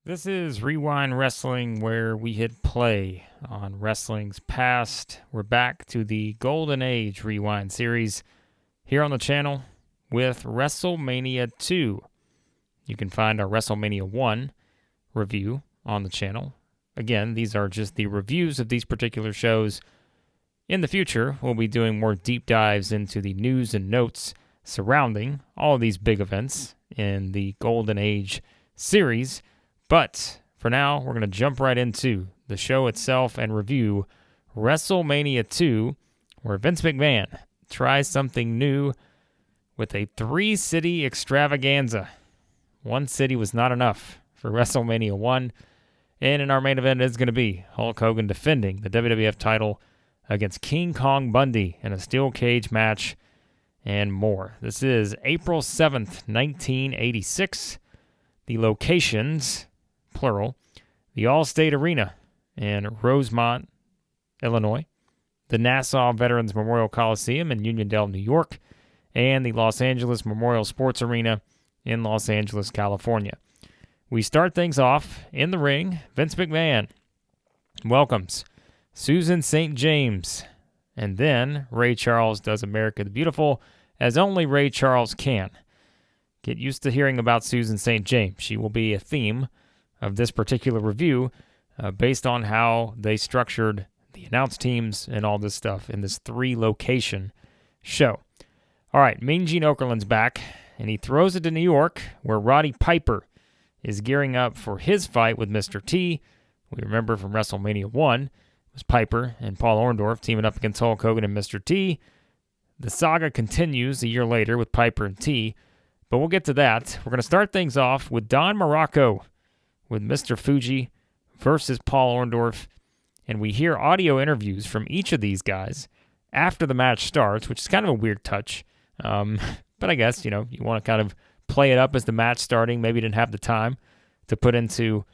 This is Rewind Wrestling, where we hit play on wrestling's past. We're back to the Golden Age Rewind series here on the channel with WrestleMania II. You can find our WrestleMania 1 review on the channel. Again, these are just the reviews of these particular shows. In the future, we'll be doing more deep dives into the news and notes surrounding all of these big events in the Golden Age series. But for now, we're going to jump right into the show itself and review WrestleMania II, where Vince McMahon tries something new with a 3-city extravaganza. One city was not enough for WrestleMania 1. And in our main event is going to be Hulk Hogan defending the WWF title against King Kong Bundy in a steel cage match and more. This is April 7th, 1986. The locations, plural, the Allstate Arena in Rosemont, Illinois, the Nassau Veterans Memorial Coliseum in Uniondale, New York, and the Los Angeles Memorial Sports Arena in Los Angeles, California. We start things off in the ring. Vince McMahon welcomes Susan St. James, and then Ray Charles does America the Beautiful, as only Ray Charles can. Get used to hearing about Susan St. James. She will be a theme of this particular review based on how they structured the announce teams and all this stuff in this 3-location show. All right, Mean Gene Okerlund's back, and he throws it to New York, where Roddy Piper is gearing up for his fight with Mr. T. We remember from WrestleMania 1, it was Piper and Paul Orndorff teaming up against Hulk Hogan and Mr. T. The saga continues a year later with Piper and T, but we'll get to that. We're going to start things off with Don Muraco with Mr. Fuji versus Paul Orndorff, and we hear audio interviews from each of these guys after the match starts, which is kind of a weird touch. But I guess, you want to kind of play it up as the match starting. Maybe you didn't have the time to put into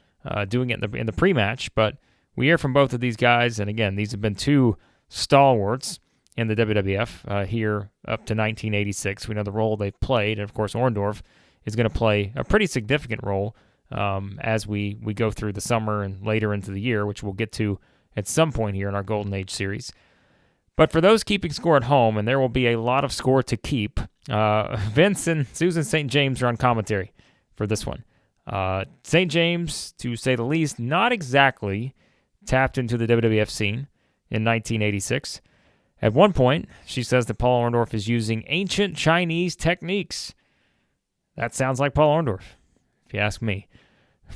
doing it in the pre-match, but we hear from both of these guys, and again, these have been two stalwarts in the WWF here up to 1986. We know the role they've played, and of course Orndorff is going to play a pretty significant role as we go through the summer and later into the year, which we'll get to at some point here in our Golden Age series. But for those keeping score at home, and there will be a lot of score to keep, Vince and Susan St. James are on commentary for this one. St. James, to say the least, not exactly tapped into the WWF scene in 1986. At one point, she says that Paul Orndorff is using ancient Chinese techniques. That sounds like Paul Orndorff, if you ask me.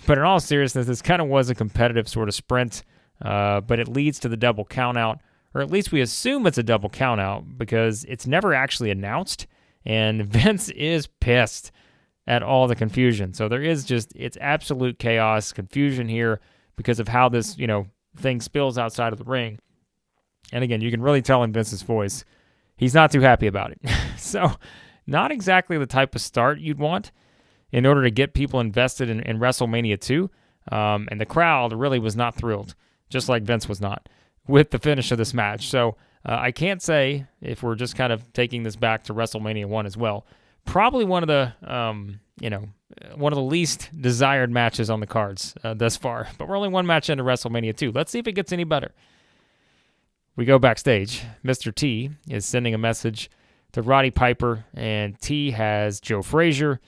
But in all seriousness, this kind of was a competitive sort of sprint, but it leads to the double countout, or at least we assume it's a double countout because it's never actually announced, and Vince is pissed at all the confusion. So there is it's absolute chaos, confusion here because of how this, thing spills outside of the ring. And again, you can really tell in Vince's voice, he's not too happy about it. So not exactly the type of start you'd want in order to get people invested in WrestleMania 2. And the crowd really was not thrilled, just like Vince was not, with the finish of this match. So I can't say, if we're just kind of taking this back to WrestleMania 1 as well, probably one of the, one of the least desired matches on the cards thus far. But we're only one match into WrestleMania 2. Let's see if it gets any better. We go backstage. Mr. T is sending a message to Roddy Piper, and T has Joe Frazier,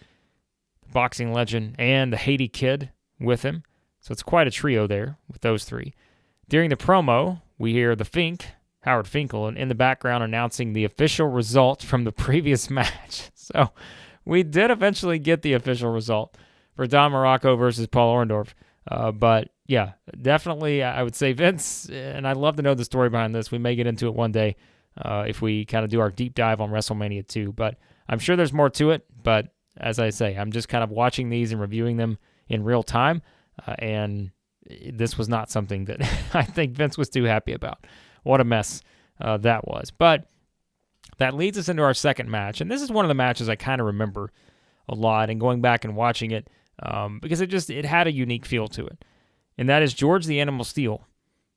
the boxing legend, and the Haiti Kid with him. So it's quite a trio there with those three. During the promo, we hear the Fink, Howard Finkel, in the background announcing the official result from the previous match. So we did eventually get the official result for Don Muraco versus Paul Orndorff. But yeah, definitely I would say Vince, and I'd love to know the story behind this. We may get into it one day if we kind of do our deep dive on WrestleMania 2. But I'm sure there's more to it. But as I say, I'm just kind of watching these and reviewing them in real time. And this was not something that I think Vince was too happy about. What a mess that was. But that leads us into our second match. And this is one of the matches I kind of remember a lot, and going back and watching it because it had a unique feel to it. And that is George the Animal Steele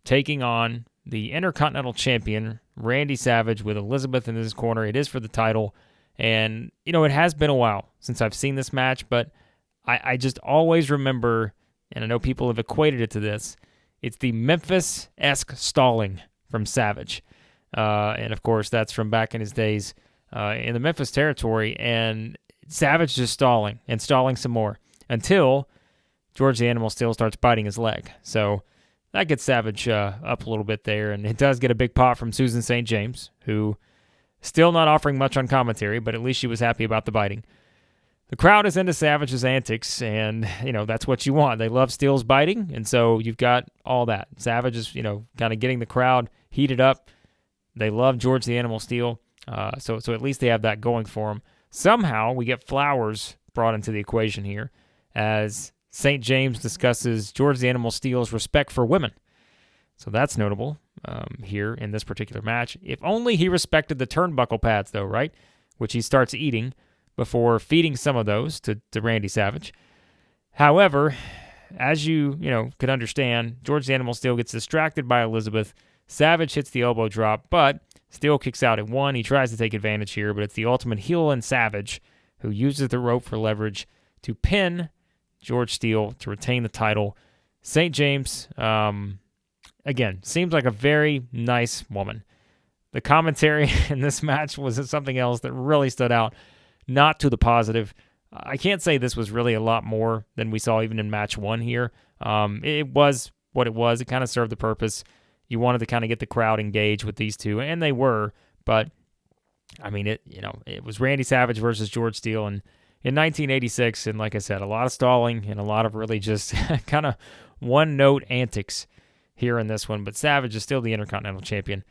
taking on the Intercontinental Champion, Randy Savage, with Elizabeth in his corner. It is for the title. And, it has been a while since I've seen this match, but I just always remember and I know people have equated it to this, it's the Memphis-esque stalling from Savage. And, of course, that's from back in his days in the Memphis territory, and Savage just stalling and stalling some more until George the Animal Steele starts biting his leg. So that gets Savage up a little bit there, and it does get a big pop from Susan St. James, who still not offering much on commentary, but at least she was happy about the biting. The crowd is into Savage's antics, and, that's what you want. They love Steele's biting, and so you've got all that. Savage is, kind of getting the crowd heated up. They love George the Animal Steele, so at least they have that going for them. Somehow, we get flowers brought into the equation here, as St. James discusses George the Animal Steele's respect for women. So that's notable here in this particular match. If only he respected the turnbuckle pads, though, right? Which he starts eating before feeding some of those to Randy Savage. However, as you could understand, George the Animal Steele gets distracted by Elizabeth. Savage hits the elbow drop, but Steele kicks out at one. He tries to take advantage here, but it's the ultimate heel and Savage who uses the rope for leverage to pin George Steele to retain the title. St. James, again, seems like a very nice woman. The commentary in this match was something else that really stood out, not to the positive. I can't say this was really a lot more than we saw even in match one here. It was what it was. It kind of served the purpose. You wanted to kind of get the crowd engaged with these two, and they were, but it was Randy Savage versus George Steele in 1986, and like I said, a lot of stalling and a lot of really just kind of one-note antics here in this one, but Savage is still the Intercontinental Champion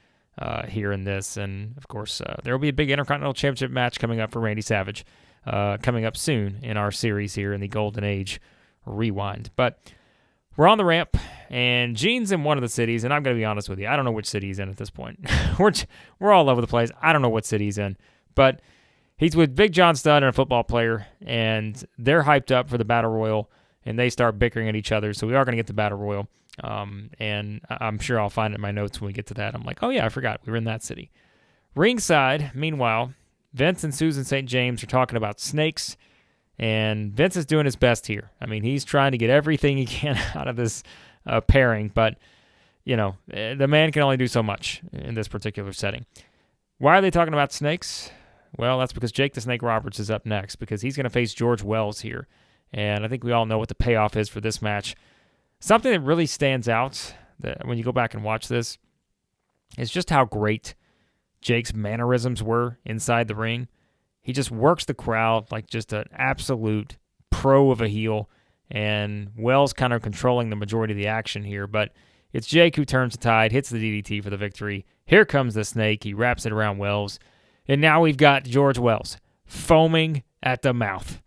here in this, and of course, there will be a big Intercontinental Championship match coming up for Randy Savage coming up soon in our series here in the Golden Age Rewind. But we're on the ramp, and Gene's in one of the cities, and I'm going to be honest with you, I don't know which city he's in at this point. We're all over the place. I don't know what city he's in, but he's with Big John Studd and a football player, and they're hyped up for the Battle Royal, and they start bickering at each other, so we are going to get the Battle Royal, and I'm sure I'll find it in my notes when we get to that. I'm like, oh yeah, I forgot, we were in that city. Ringside, meanwhile, Vince and Susan St. James are talking about snakes, and Vince is doing his best here. I mean, he's trying to get everything he can out of this pairing, but, the man can only do so much in this particular setting. Why are they talking about snakes? Well, that's because Jake the Snake Roberts is up next, because he's going to face George Wells here, and I think we all know what the payoff is for this match. Something that really stands out that when you go back and watch this is just how great Jake's mannerisms were inside the ring. He just works the crowd like just an absolute pro of a heel, and Wells kind of controlling the majority of the action here, but it's Jake who turns the tide, hits the DDT for the victory. Here comes the snake. He wraps it around Wells, and now we've got George Wells foaming at the mouth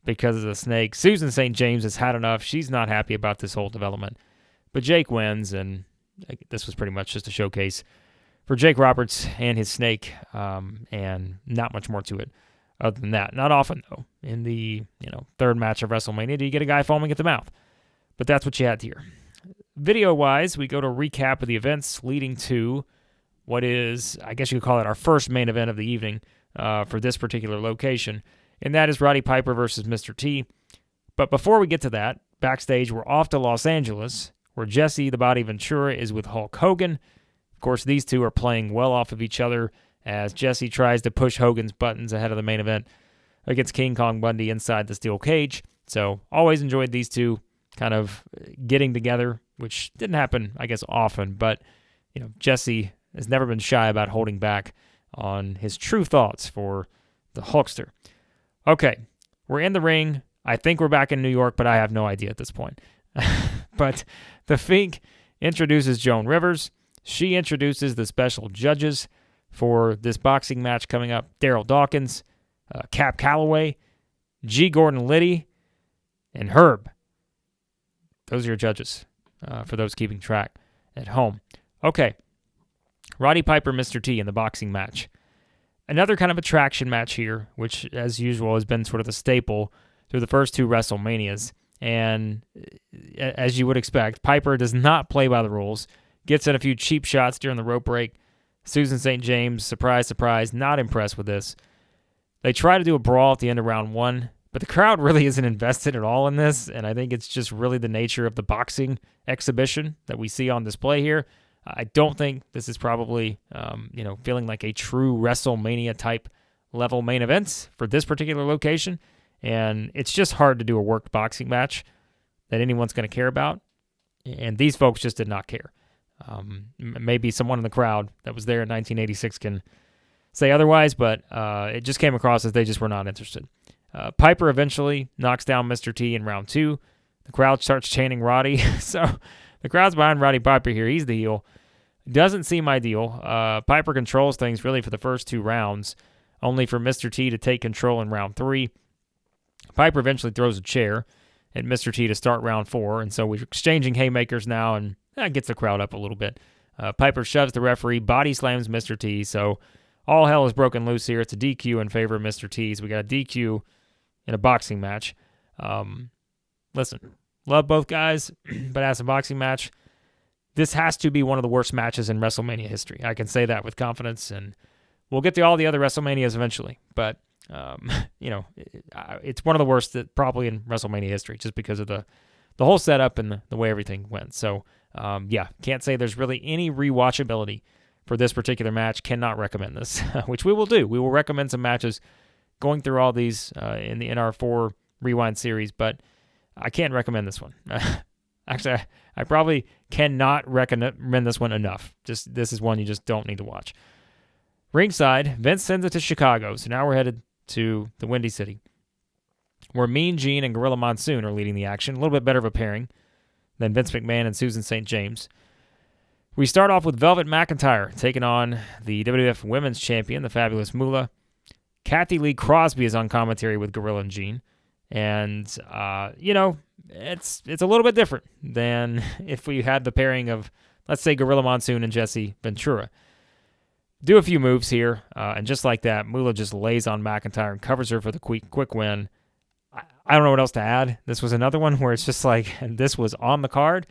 because of the snake. Susan St. James has had enough. She's not happy about this whole development, but Jake wins, and this was pretty much just a showcase for Jake Roberts and his snake, and not much more to it other than that. Not often, though, in the third match of WrestleMania do you get a guy foaming at the mouth, but that's what you had here. Video-wise, we go to a recap of the events leading to what is, I guess you could call it our first main event of the evening for this particular location, and that is Roddy Piper versus Mr. T. But before we get to that, backstage, we're off to Los Angeles, where Jesse the Body Ventura is with Hulk Hogan. Of course, these two are playing well off of each other as Jesse tries to push Hogan's buttons ahead of the main event against King Kong Bundy inside the steel cage. So, always enjoyed these two kind of getting together, which didn't happen, I guess, often. But, Jesse has never been shy about holding back on his true thoughts for the Hulkster. Okay, we're in the ring. I think we're back in New York, but I have no idea at this point. But the Fink introduces Joan Rivers. She introduces the special judges for this boxing match coming up. Daryl Dawkins, Cap Calloway, G. Gordon Liddy, and Herb. Those are your judges for those keeping track at home. Okay, Roddy Piper, Mr. T in the boxing match. Another kind of attraction match here, which, as usual, has been sort of the staple through the first two WrestleManias. And as you would expect, Piper does not play by the rules. Gets in a few cheap shots during the rope break. Susan St. James, surprise, surprise, not impressed with this. They try to do a brawl at the end of round one, But the crowd really isn't invested at all in this, and I think it's just really the nature of the boxing exhibition that we see on display here. I don't think this is probably, feeling like a true WrestleMania type level main event for this particular location, and it's just hard to do a worked boxing match that anyone's going to care about, and these folks just did not care. Maybe someone in the crowd that was there in 1986 can say otherwise, but it just came across as they just were not interested. Piper eventually knocks down Mr. T in round 2. The crowd starts chanting Roddy, so the crowd's behind Roddy Piper here. He's the heel. Doesn't seem ideal. Piper controls things really for the first 2 rounds, only for Mr. T to take control in round 3. Piper eventually throws a chair at Mr. T to start round 4, and so we're exchanging haymakers now, and that gets the crowd up a little bit. Piper shoves the referee, body slams Mr. T, so all hell is broken loose here. It's a DQ in favor of Mr. T, so we got a DQ in a boxing match. Listen, love both guys, but as a boxing match, this has to be one of the worst matches in WrestleMania history. I can say that with confidence, and we'll get to all the other WrestleManias eventually, but it's one of the worst probably in WrestleMania history, just because of the whole setup and the way everything went. So, can't say there's really any rewatchability for this particular match. Cannot recommend this, which we will do. We will recommend some matches going through all these in our 4 Rewind series, but I can't recommend this one. Actually, I probably cannot recommend this one enough. This is one you just don't need to watch. Ringside, Vince sends it to Chicago, so now we're headed to the Windy City, where Mean Gene and Gorilla Monsoon are leading the action. A little bit better of a pairing than Vince McMahon and Susan St. James. We start off with Velvet McIntyre taking on the WWF Women's Champion, the fabulous Moolah. Kathy Lee Crosby is on commentary with Gorilla and Gene. And, it's a little bit different than if we had the pairing of, let's say, Gorilla Monsoon and Jesse Ventura. Do a few moves here, and just like that, Moolah just lays on McIntyre and covers her for the quick win. I don't know what else to add. This was another one where it's just like, and this was on the card.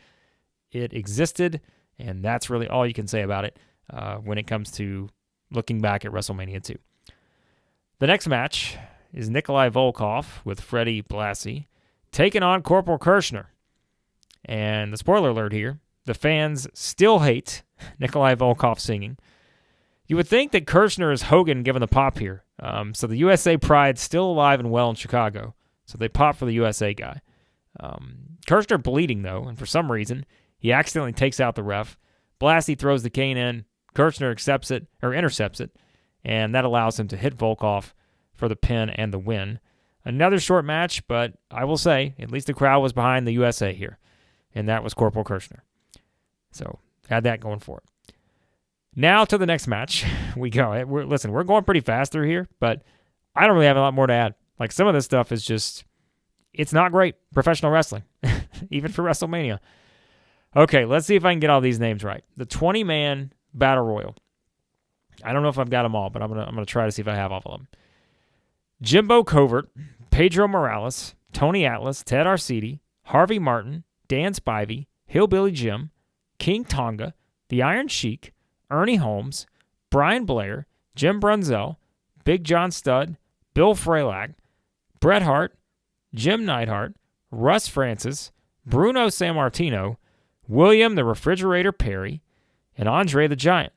It existed, and that's really all you can say about it when it comes to looking back at WrestleMania II. The next match is Nikolai Volkoff with Freddie Blassie taking on Corporal Kirchner. And the spoiler alert here, the fans still hate Nikolai Volkoff singing. You would think that Kirchner is Hogan given the pop here. So the USA pride's still alive and well in Chicago. So they pop for the USA guy. Kirchner bleeding, though, and for some reason, he accidentally takes out the ref. Blassie throws the cane in. Kirchner intercepts it, and that allows him to hit Volkoff for the pin and the win. Another short match, but I will say, at least the crowd was behind the USA here, and that was Corporal Kirchner. So, had that going for it. Now to the next match we go. We're going pretty fast through here, but I don't really have a lot more to add. Like, some of this stuff is just, it's not great professional wrestling, even for WrestleMania. Okay, let's see if I can get all these names right. The 20-man Battle Royal. I don't know if I've got them all, but I'm gonna try to see if I have all of them. Jimbo Covert, Pedro Morales, Tony Atlas, Ted Arcidi, Harvey Martin, Dan Spivey, Hillbilly Jim, King Tonga, The Iron Sheik, Ernie Holmes, Brian Blair, Jim Brunzell, Big John Studd, Bill Freylack, Bret Hart, Jim Neidhart, Russ Francis, Bruno Sammartino, William the Refrigerator Perry, and Andre the Giant.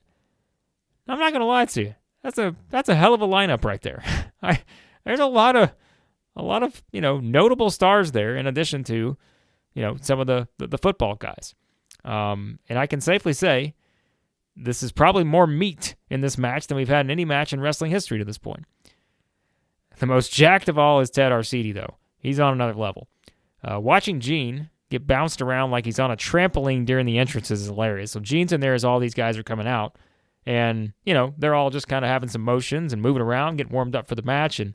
I'm not going to lie to you. That's a hell of a lineup right there. There's a lot of notable stars there in addition to some of the football guys. And I can safely say this is probably more meat in this match than we've had in any match in wrestling history to this point. The most jacked of all is Ted Arcidi, though. He's on another level. Watching Gene get bounced around like he's on a trampoline during the entrances is hilarious. So Gene's in there as all these guys are coming out. And, they're all just kind of having some motions and moving around, getting warmed up for the match. And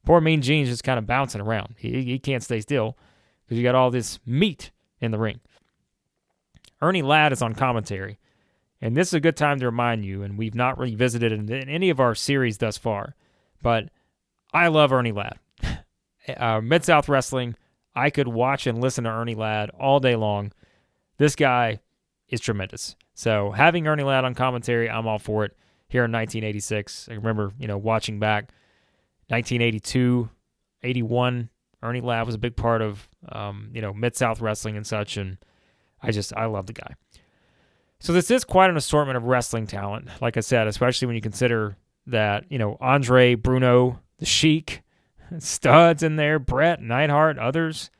poor Mean Gene's just kind of bouncing around. He can't stay still because you got all this meat in the ring. Ernie Ladd is on commentary. And this is a good time to remind you, and we've not revisited it in any of our series thus far, but I love Ernie Ladd. Mid-South Wrestling, I could watch and listen to Ernie Ladd all day long. This guy is tremendous. So having Ernie Ladd on commentary, I'm all for it. Here in 1986, I remember, watching back 1982, 81, Ernie Ladd was a big part of, Mid-South Wrestling and such, and I love the guy. So this is quite an assortment of wrestling talent, like I said, especially when you consider that, Andre, Bruno, the Sheik, Studs in there, Brett, Neidhart, others.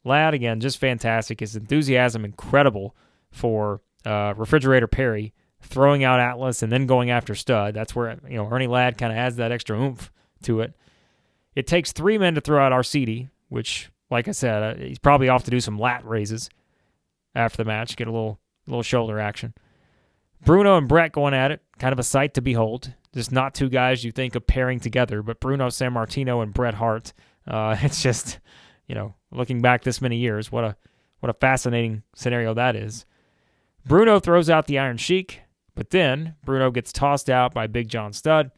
Ladd, again, just fantastic. His enthusiasm, incredible for Refrigerator Perry, throwing out Atlas and then going after Stud. That's where, Ernie Ladd kind of adds that extra oomph to it. It takes 3 men to throw out Arcidi, which, like I said, he's probably off to do some lat raises after the match, get a little shoulder action. Bruno and Brett going at it, kind of a sight to behold. Just not two guys you think of pairing together, but Bruno Sammartino and Bret Hart. It's just, looking back this many years, what a fascinating scenario that is. Bruno throws out the Iron Sheik, but then Bruno gets tossed out by Big John Studd.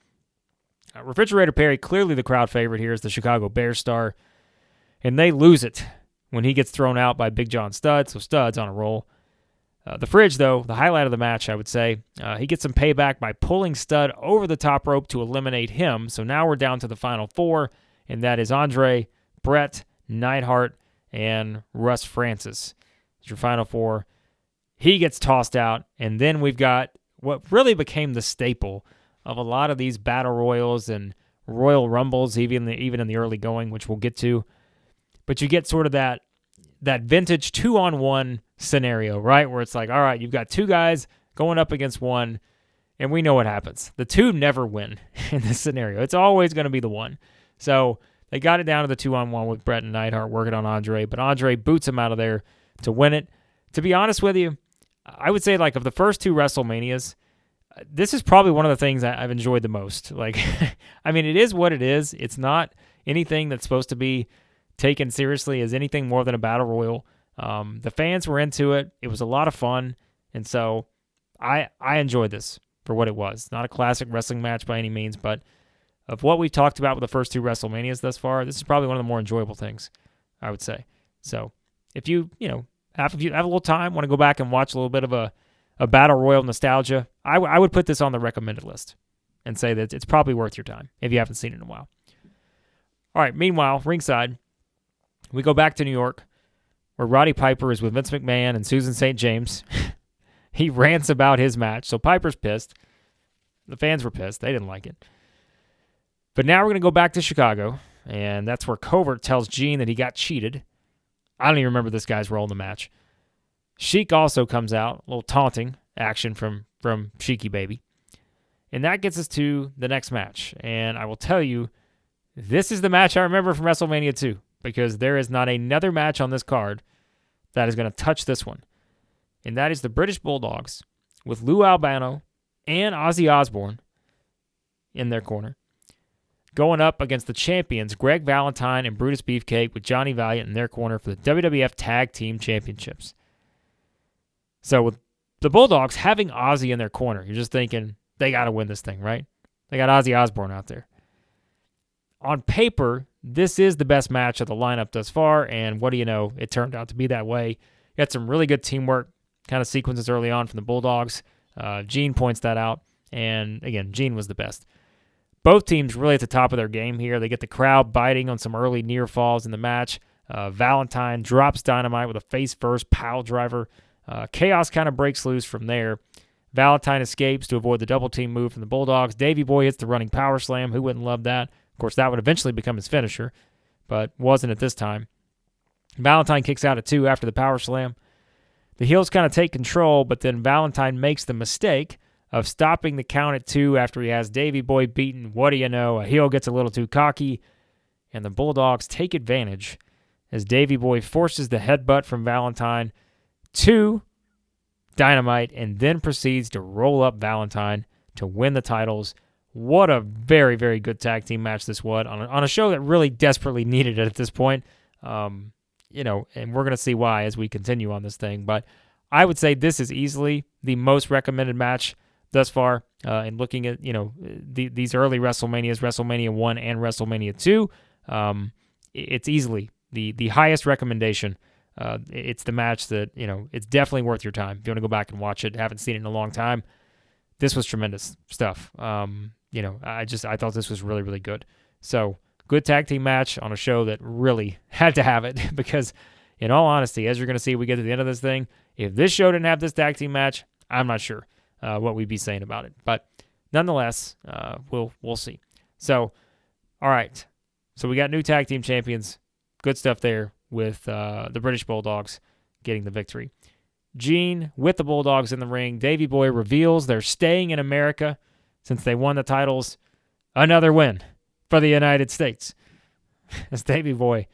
Refrigerator Perry, clearly the crowd favorite here, is the Chicago Bears star, and they lose it when he gets thrown out by Big John Studd, so Studd's on a roll. The Fridge, though, the highlight of the match, I would say, he gets some payback by pulling Studd over the top rope to eliminate him, so now we're down to the final 4, and that is Andre, Brett, Neidhart, and Russ Francis. It's your final 4. He gets tossed out, and then we've got what really became the staple of a lot of these battle royals and Royal Rumbles, even in the early going, which we'll get to. But you get sort of that vintage 2-on-1 scenario, right? Where it's like, all right, you've got 2 guys going up against 1, and we know what happens. The 2 never win in this scenario. It's always going to be the 1. So they got it down to the 2-on-1 with Brett and Neidhart working on Andre, but Andre boots him out of there to win it. To be honest with you, I would say, like, of the first 2 WrestleManias, this is probably one of the things I've enjoyed the most. Like, I mean, it is what it is. It's not anything that's supposed to be taken seriously as anything more than a battle royal. The fans were into it. It was a lot of fun. And so I enjoyed this for what it was. Not a classic wrestling match by any means, but of what we've talked about with the first 2 WrestleManias thus far, this is probably one of the more enjoyable things, I would say. So if you have a little time, want to go back and watch a little bit of a battle royal nostalgia, I would put this on the recommended list and say that it's probably worth your time if you haven't seen it in a while. All right, meanwhile, ringside, we go back to New York, where Roddy Piper is with Vince McMahon and Susan St. James. He rants about his match, so Piper's pissed. The fans were pissed. They didn't like it. But now we're going to go back to Chicago, and that's where Covert tells Gene that he got cheated. I don't even remember this guy's role in the match. Sheik also comes out, a little taunting action from Sheiky Baby. And that gets us to the next match. And I will tell you, this is the match I remember from WrestleMania II, because there is not another match on this card that is going to touch this one. And that is the British Bulldogs with Lou Albano and Ozzy Osbourne in their corner, going up against the champions Greg Valentine and Brutus Beefcake with Johnny Valiant in their corner for the WWF Tag Team Championships. So with the Bulldogs having Ozzy in their corner, you're just thinking, they got to win this thing, right? They got Ozzy Osbourne out there. On paper, this is the best match of the lineup thus far, and what do you know? It turned out to be that way. You had some really good teamwork kind of sequences early on from the Bulldogs. Gene points that out, and again, Gene was the best. Both teams really at the top of their game here. They get the crowd biting on some early near falls in the match. Valentine drops Dynamite with a face-first pile driver. Chaos kind of breaks loose from there. Valentine escapes to avoid the double team move from the Bulldogs. Davey Boy hits the running power slam. Who wouldn't love that? Of course, that would eventually become his finisher, but wasn't at this time. Valentine kicks out at 2 after the power slam. The heels kind of take control, but then Valentine makes the mistake of stopping the count at 2 after he has Davey Boy beaten. What do you know? A heel gets a little too cocky, and the Bulldogs take advantage as Davey Boy forces the headbutt from Valentine to Dynamite and then proceeds to roll up Valentine to win the titles. What a very, very good tag team match this was on a show that really desperately needed it at this point. And we're going to see why as we continue on this thing. But I would say this is easily the most recommended match thus far. And looking at, these early WrestleManias, WrestleMania 1 and WrestleMania 2, it's easily the highest recommendation. It's the match that, it's definitely worth your time. If you want to go back and watch it, haven't seen it in a long time, this was tremendous stuff. I thought this was really, really good. So good tag team match on a show that really had to have it because, in all honesty, as you're going to see, we get to the end of this thing. If this show didn't have this tag team match, I'm not sure what we'd be saying about it. But nonetheless, we'll see. So, all right. So we got new tag team champions. Good stuff there with the British Bulldogs getting the victory. Gene with the Bulldogs in the ring. Davey Boy reveals they're staying in America since they won the titles. Another win for the United States. As Davey Boy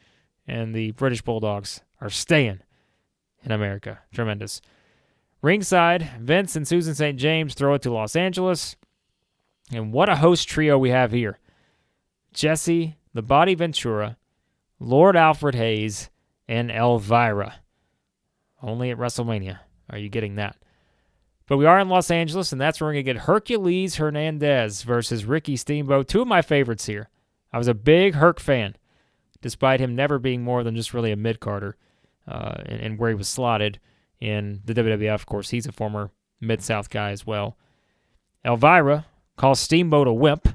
and the British Bulldogs are staying in America. Tremendous. Ringside, Vince and Susan St. James throw it to Los Angeles. And what a host trio we have here. Jesse, the Body Ventura, Lord Alfred Hayes, and Elvira. Only at WrestleMania are you getting that. But we are in Los Angeles, and that's where we're going to get Hercules Hernandez versus Ricky Steamboat. Two of my favorites here. I was a big Herc fan, despite him never being more than just really a mid-carder and where he was slotted in the WWF. Of course, he's a former Mid-South guy as well. Elvira calls Steamboat a wimp.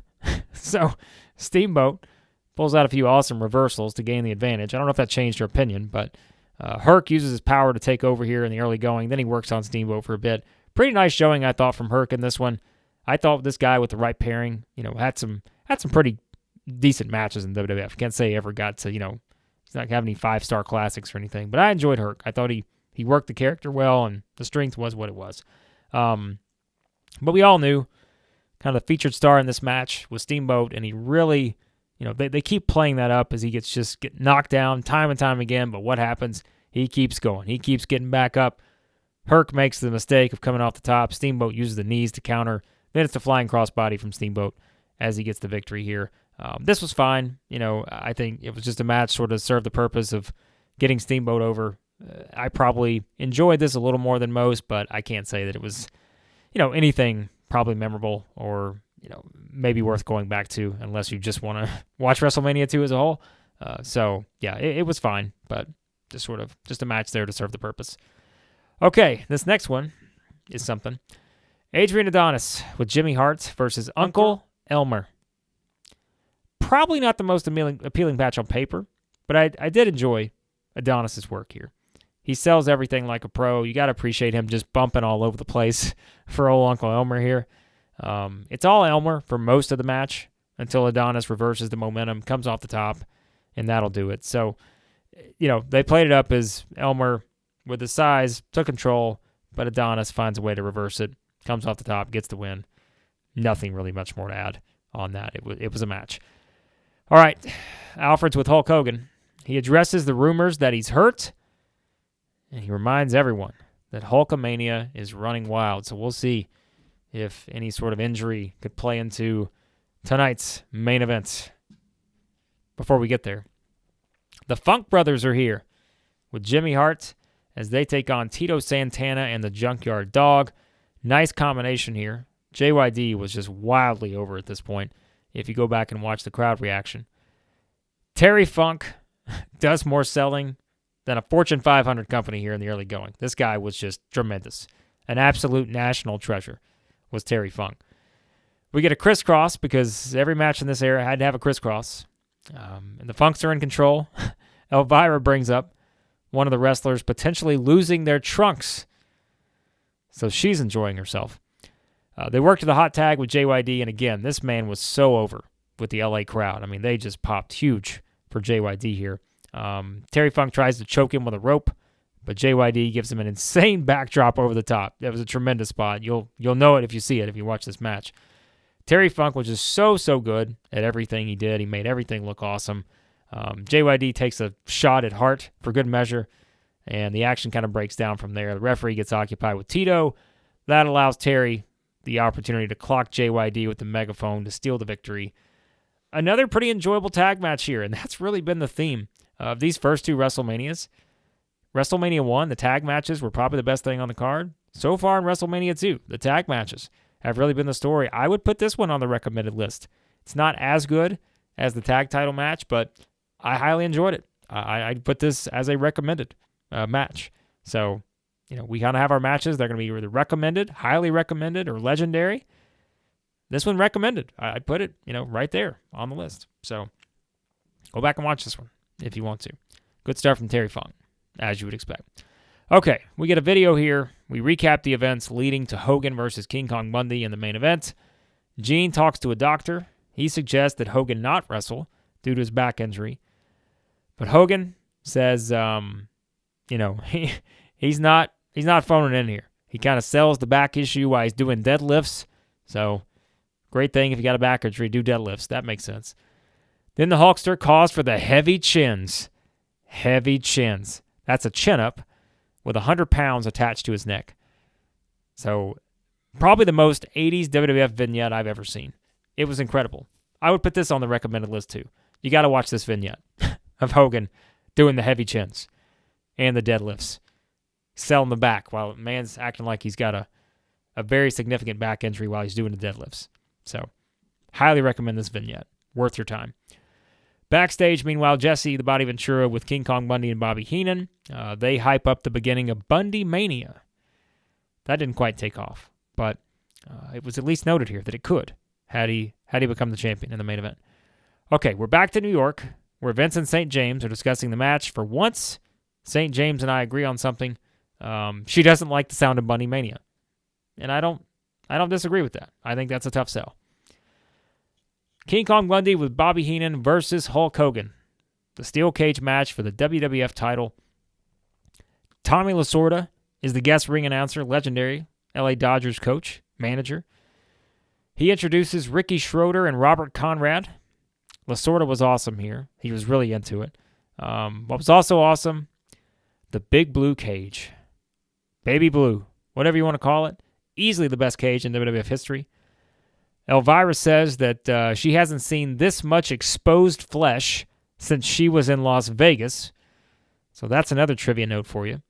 So Steamboat pulls out a few awesome reversals to gain the advantage. I don't know if that changed your opinion, but Herc uses his power to take over here in the early going. Then he works on Steamboat for a bit. Pretty nice showing, I thought, from Herc in this one. I thought this guy with the right pairing, had some pretty decent matches in WWF. Can't say he ever got to, he's not having any 5-star classics or anything. But I enjoyed Herc. I thought he worked the character well, and the strength was what it was. But we all knew kind of the featured star in this match was Steamboat, and he really, they keep playing that up as he gets knocked down time and time again, but what happens? He keeps going. He keeps getting back up. Herc makes the mistake of coming off the top. Steamboat uses the knees to counter. Then it's a flying crossbody from Steamboat as he gets the victory here. This was fine. I think it was just a match sort of served the purpose of getting Steamboat over. I probably enjoyed this a little more than most, but I can't say that it was, anything probably memorable or, maybe worth going back to unless you just want to watch WrestleMania II as a whole. So, yeah, it was fine, but just a match there to serve the purpose. Okay, this next one is something. Adrian Adonis with Jimmy Hart versus Uncle Elmer. Probably not the most appealing match on paper, but I did enjoy Adonis's work here. He sells everything like a pro. You got to appreciate him just bumping all over the place for old Uncle Elmer here. It's all Elmer for most of the match until Adonis reverses the momentum, comes off the top, and that'll do it. So, they played it up as Elmer, with the size, took control, but Adonis finds a way to reverse it, comes off the top, gets the win. Nothing really much more to add on that. It was a match. All right, Alfred's with Hulk Hogan. He addresses the rumors that he's hurt, and he reminds everyone that Hulkamania is running wild. So we'll see if any sort of injury could play into tonight's main event. Before we get there, the Funk Brothers are here with Jimmy Hart as they take on Tito Santana and the Junkyard Dog. Nice combination here. JYD was just wildly over at this point, if you go back and watch the crowd reaction. Terry Funk does more selling than a Fortune 500 company here in the early going. This guy was just tremendous. An absolute national treasure was Terry Funk. We get a crisscross because every match in this era had to have a crisscross. And the Funks are in control. Elvira brings up one of the wrestlers potentially losing their trunks. So she's enjoying herself. They work to the hot tag with JYD, and again, this man was so over with the LA crowd. I mean, they just popped huge for JYD here. Terry Funk tries to choke him with a rope, but JYD gives him an insane backdrop over the top. That was a tremendous spot. You'll know it if you see it, if you watch this match. Terry Funk was just so good at everything he did. He made everything look awesome. JYD takes a shot at Hart for good measure, and the action kind of breaks down from there. The referee gets occupied with Tito. That allows Terry the opportunity to clock JYD with the megaphone to steal the victory. Another pretty enjoyable tag match here, and that's really been the theme of these first two WrestleManias. WrestleMania 1, the tag matches were probably the best thing on the card. So far in WrestleMania 2, the tag matches have really been the story. I would put this one on the recommended list. It's not as good as the tag title match, but I highly enjoyed it. I'd put this as a recommended match. So, we kind of have our matches. They're going to be either recommended, highly recommended, or legendary. This one recommended. I'd put it, right there on the list. So, Go back and watch this one if you want to. Good start from Terry Funk, as you would expect. Okay, we get a video here. We recap the events leading to Hogan versus King Kong Bundy in the main event. Gene talks to a doctor. He suggests that Hogan not wrestle due to his back injury. But Hogan says, he's not phoning in here. He kind of sells the back issue while he's doing deadlifts. So, great thing if you got a back injury, do deadlifts. That makes sense. Then the Hulkster calls for the heavy chins. Heavy chins. That's a chin-up with 100 pounds attached to his neck. So, probably the most 80s WWF vignette I've ever seen. It was incredible. I would put this on the recommended list too. You got to watch this vignette of Hogan doing the heavy chins and the deadlifts. Selling the back while man's acting like he's got a very significant back injury while he's doing the deadlifts. So, highly recommend this vignette. Worth your time. Backstage, meanwhile, Jesse, the Body Ventura, with King Kong Bundy and Bobby Heenan. They hype up the beginning of Bundy Mania. That didn't quite take off, but it was at least noted here that it could, had he become the champion in the main event. Okay, we're back to New York, where Vince and St. James are discussing the match. For once, St. James and I agree on something. She doesn't like the sound of Bundy Mania, and I don't disagree with that. I think that's a tough sell. King Kong Bundy with Bobby Heenan versus Hulk Hogan. The steel cage match for the WWF title. Tommy Lasorda is the guest ring announcer, legendary LA Dodgers coach, manager. He introduces Ricky Schroeder and Robert Conrad. Lasorda was awesome here. He was really into it. What was also awesome, the big blue cage. Baby blue, whatever you want to call it. Easily the best cage in WWF history. Elvira says that she hasn't seen this much exposed flesh since she was in Las Vegas. So that's another trivia note for you.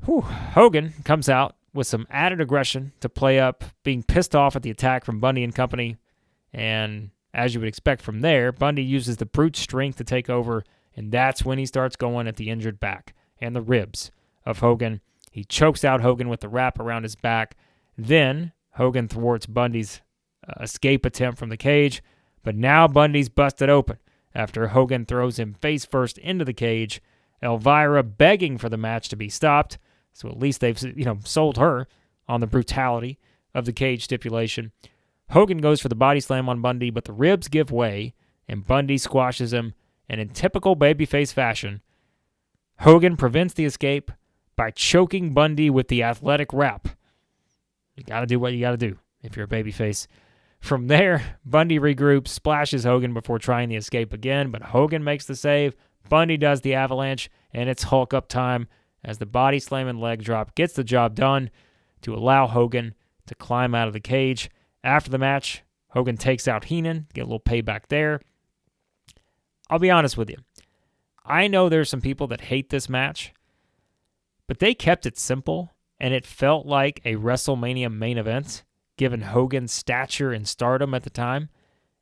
Hogan comes out with some added aggression to play up being pissed off at the attack from Bundy and company. And as you would expect from there, Bundy uses the brute strength to take over, and that's when he starts going at the injured back and the ribs of Hogan. He chokes out Hogan with the wrap around his back. Then Hogan thwarts Bundy's escape attempt from the cage, but now Bundy's busted open after Hogan throws him face first into the cage. Elvira begging for the match to be stopped, so at least they've sold her on the brutality of the cage stipulation. Hogan goes for the body slam on Bundy, but the ribs give way, and Bundy squashes him, and in typical babyface fashion, Hogan prevents the escape by choking Bundy with the athletic wrap. You got to do what you got to do if you're a babyface. From there, Bundy regroups, splashes Hogan before trying the escape again, but Hogan makes the save. Bundy does the avalanche, and it's Hulk up time as the body slam and leg drop gets the job done to allow Hogan to climb out of the cage. After the match, Hogan takes out Heenan, get a little payback there. I'll be honest with you. I know there's some people that hate this match, but they kept it simple. And it felt like a WrestleMania main event, given Hogan's stature and stardom at the time,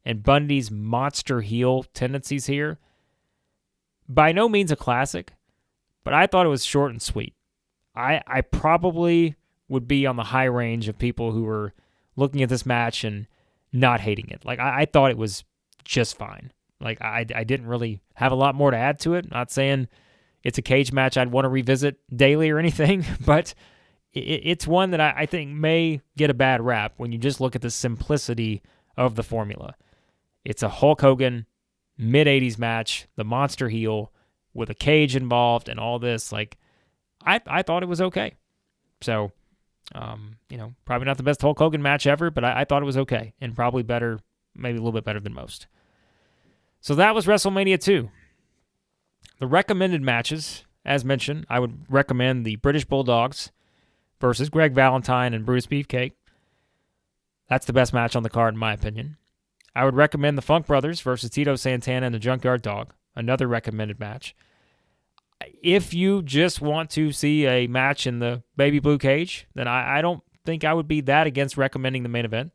and Bundy's monster heel tendencies here. By no means a classic, but I thought it was short and sweet. I probably would be on the high range of people who were looking at this match and not hating it. Like, I thought it was just fine. Like, I didn't really have a lot more to add to it. Not saying it's a cage match I'd want to revisit daily or anything, but it's one that I think may get a bad rap when you just look at the simplicity of the formula. It's a Hulk Hogan mid-'80s match, the monster heel, with a cage involved and all this. Like, I thought it was okay. So, probably not the best Hulk Hogan match ever, but I thought it was okay and probably better, maybe a little bit better than most. So that was WrestleMania II. The recommended matches, as mentioned, I would recommend the British Bulldogs versus Greg Valentine and Brutus Beefcake. That's the best match on the card, in my opinion. I would recommend the Funk Brothers versus Tito Santana and the Junkyard Dog. Another recommended match. If you just want to see a match in the baby blue cage, then I don't think I would be that against recommending the main event.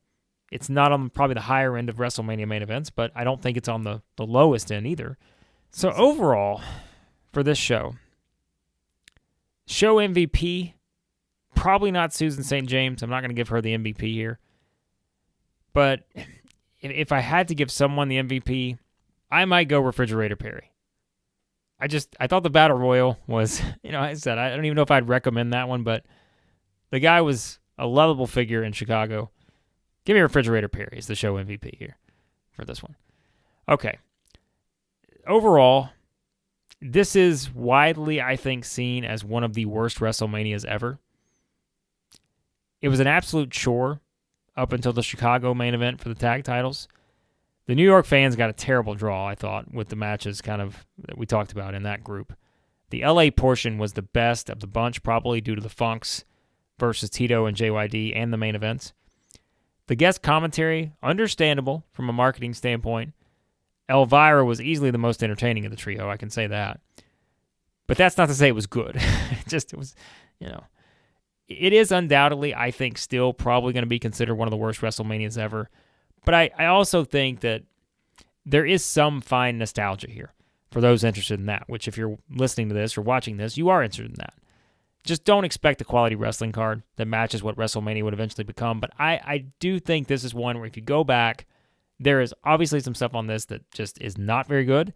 It's not on probably the higher end of WrestleMania main events, but I don't think it's on the lowest end either. So overall, for this show MVP, probably not Susan St. James. I'm not going to give her the MVP here. But if I had to give someone the MVP, I might go Refrigerator Perry. I thought the Battle Royal was, I said, I don't even know if I'd recommend that one, but the guy was a lovable figure in Chicago. Give me Refrigerator Perry as the show MVP here for this one. Okay. Overall, this is widely, I think, seen as one of the worst WrestleManias ever. It was an absolute chore up until the Chicago main event for the tag titles. The New York fans got a terrible draw, I thought, with the matches kind of that we talked about in that group. The LA portion was the best of the bunch, probably due to the Funks versus Tito and JYD and the main events. The guest commentary, understandable from a marketing standpoint. Elvira was easily the most entertaining of the trio, I can say that. But that's not to say it was good. It was, It is undoubtedly, I think, still probably going to be considered one of the worst WrestleManias ever. But I also think that there is some fine nostalgia here for those interested in that, which if you're listening to this or watching this, you are interested in that. Just don't expect a quality wrestling card that matches what WrestleMania would eventually become. But I do think this is one where if you go back, there is obviously some stuff on this that just is not very good,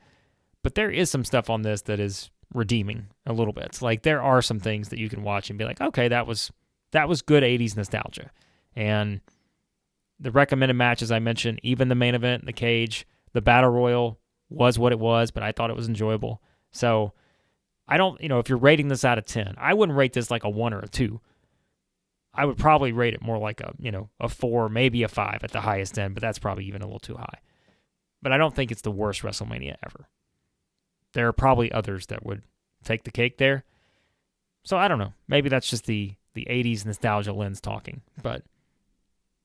but there is some stuff on this that is redeeming a little bit. Like there are some things that you can watch and be like, okay, that was good 80s nostalgia. And the recommended matches I mentioned, even the main event, the cage, the Battle Royal was what it was, but I thought it was enjoyable. So I don't, if you're rating this out of 10, I wouldn't rate this like a 1 or a 2. I would probably rate it more like a 4, maybe a 5 at the highest end, but that's probably even a little too high. But I don't think it's the worst WrestleMania ever. There are probably others that would take the cake there. So I don't know. Maybe that's just the 80s nostalgia lens talking, but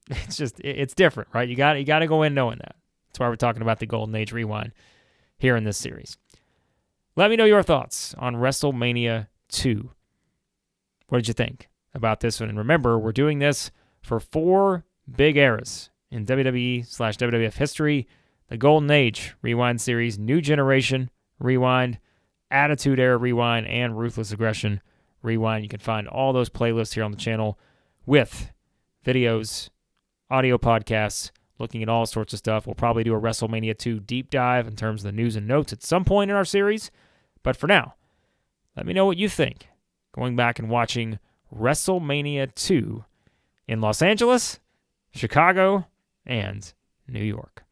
it's different, right? You got to go in knowing that. That's why we're talking about the Golden Age Rewind here in this series. Let me know your thoughts on WrestleMania 2. What did you think about this one? And remember, we're doing this for 4 big eras in WWE/WWF history: the Golden Age Rewind series, New Generation Rewind, Attitude Era Rewind, and Ruthless Aggression Rewind. You can find all those playlists here on the channel with videos, audio podcasts, looking at all sorts of stuff. We'll probably do a WrestleMania 2 deep dive in terms of the news and notes at some point in our series. But for now, let me know what you think going back and watching WrestleMania 2 in Los Angeles, Chicago, and New York.